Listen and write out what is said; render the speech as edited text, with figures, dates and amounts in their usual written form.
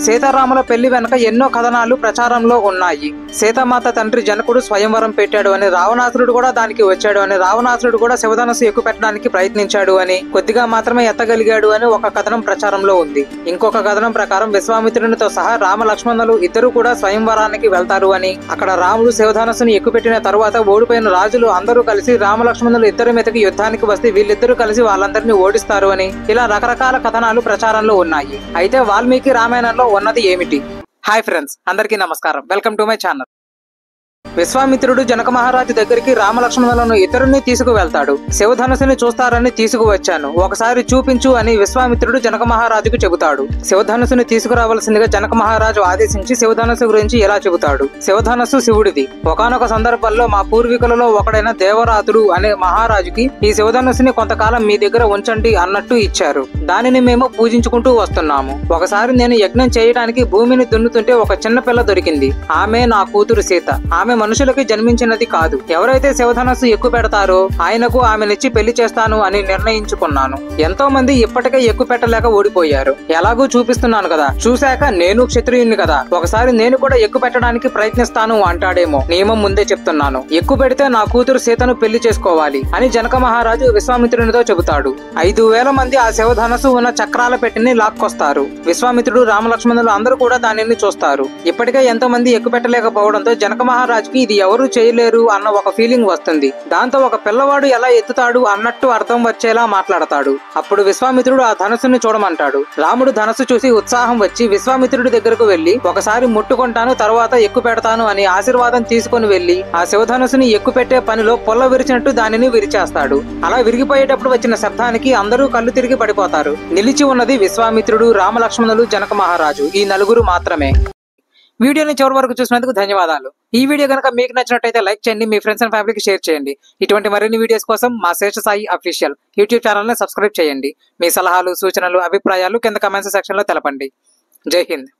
సీతారాముల పెళ్లి వెనక ఎన్నో కథనాలు ప్రచారంలో ఉన్నాయి. సీతామాత తండ్రి జనకుడు స్వయంవరం పెట్టాడు అని, రావణాసురుడు కూడా దానికి వచ్చాడు అని, రావణాసురుడు కూడా శివధనస్సు ఎక్కువ పెట్టడానికి ప్రయత్నించాడు అని, కొద్దిగా మాత్రమే ఎత్తగలిగాడు అని ఒక కథనం ప్రచారంలో ఉంది. ఇంకొక కథనం ప్రకారం విశ్వామిత్రునితో సహా రామ లక్ష్మణులు ఇద్దరు కూడా స్వయంవరానికి వెళ్తారు అని, అక్కడ రాముడు శివధనస్సును ఎక్కుపెట్టిన తరువాత ఓడిపోయిన రాజులు అందరూ కలిసి రామ లక్ష్మణులు ఇద్దరి మీదకి యుద్ధానికి వస్తే వీళ్ళిద్దరూ కలిసి వాళ్ళందరినీ ఓడిస్తారు అని, ఇలా రకరకాల కథనాలు ప్రచారంలో ఉన్నాయి. అయితే వాల్మీకి రామాయణంలో ఉన్నది ఏమిటి? హాయ్ ఫ్రెండ్స్, అందరికీ నమస్కారం. Welcome to my channel. విశ్వామిత్రుడు జనక మహారాజు దగ్గరికి రామలక్ష్మణులను ఇద్దరిని తీసుకువెళ్తాడు. శివధనుసుని చూస్తారని తీసుకువచ్చాను, ఒకసారి చూపించు అని విశ్వామిత్రుడు జనక మహారాజుకు చెబుతాడు. శివధనుసుని తీసుకురావాల్సిందిగా జనక మహారాజు ఆదేశించి శివధనుసు గురించి ఇలా చెబుతాడు. శివధనుస్సు శివుడిది. ఒకానొక సందర్భంలో మా పూర్వీకులలో ఒకడైన దేవరాతుడు అనే మహారాజుకి ఈ శివధనుసుని కొంతకాలం మీ దగ్గర ఉంచండి అన్నట్టు ఇచ్చారు. దానిని మేము పూజించుకుంటూ వస్తున్నాము. ఒకసారి నేను యజ్ఞం చేయడానికి భూమిని దున్నుతుంటే ఒక చిన్న పిల్ల దొరికింది. ఆమె నా కూతురు సీత. ఆమె మనుషులకి జన్మించినది కాదు. ఎవరైతే శివధనస్సు ఎక్కువ పెడతారో ఆయనకు ఆమెనిచ్చి పెళ్లి చేస్తాను అని నిర్ణయించుకున్నాను. ఎంతో మంది ఇప్పటికే ఎక్కువ పెట్టలేక ఓడిపోయారు. ఎలాగూ చూపిస్తున్నాను కదా, చూశాక నేను క్షత్రియుని కదా, ఒకసారి నేను కూడా ఎక్కువ పెట్టడానికి ప్రయత్నిస్తాను అంటాడేమో. నియమం ముందే చెప్తున్నాను. ఎక్కువ పెడితే నా కూతురు సీతను పెళ్లి చేసుకోవాలి అని జనక మహారాజు విశ్వామిత్రునితో చెబుతాడు. 5,000 మంది ఆ శివధనస్సు ఉన్న చక్రాల పెట్టిని లాక్కొస్తారు. విశ్వామిత్రుడు రామలక్ష్మణులు అందరూ కూడా దానిని చూస్తారు. ఇప్పటికే ఎంతో మంది ఎక్కువ పెట్టలేకపోవడంతో జనక మహారాజు ఇది ఎవరు చేయలేరు అన్న ఒక ఫీలింగ్ వస్తుంది. దాంతో ఒక పిల్లవాడు ఎలా ఎత్తుతాడు అన్నట్టు అర్థం వచ్చేలా మాట్లాడతాడు. అప్పుడు విశ్వామిత్రుడు ఆ ధనస్సుని చూడమంటాడు. రాముడు ధనస్సు చూసి ఉత్సాహం వచ్చి విశ్వామిత్రుడి దగ్గరకు వెళ్లి ఒకసారి ముట్టుకుంటాను, తర్వాత ఎక్కువ పెడతాను అని ఆశీర్వాదం తీసుకుని వెళ్లి ఆ శివధనస్సుని ఎక్కువ పెట్టే పనిలో పొల్ల విరిచినట్టు దానిని విరిచేస్తాడు. అలా విరిగిపోయేటప్పుడు వచ్చిన శబ్దానికి అందరూ కళ్ళు తిరిగి పడిపోతారు. నిలిచి ఉన్నది విశ్వామిత్రుడు, రామలక్ష్మణులు, జనక మహారాజు, ఈ నలుగురు మాత్రమే. వీడియోని చివరి వరకు చూసినందుకు ధన్యవాదాలు. ఈ వీడియో కనుక మీకు నచ్చినట్టయితే లైక్ చేయండి, మీ ఫ్రెండ్స్ అండ్ ఫ్యామిలీకి షేర్ చేయండి. ఇటువంటి మరిన్ని వీడియోస్ కోసం మా శ్రేష్ఠ సాయి అఫీషియల్ యూట్యూబ్ ఛానల్ ని సబ్స్క్రైబ్ చేయండి. మీ సలహాలు, సూచనలు, అభిప్రాయాలు కింద కామెంట్స్ సెక్షన్ లో తెలపండి. జై హింద్.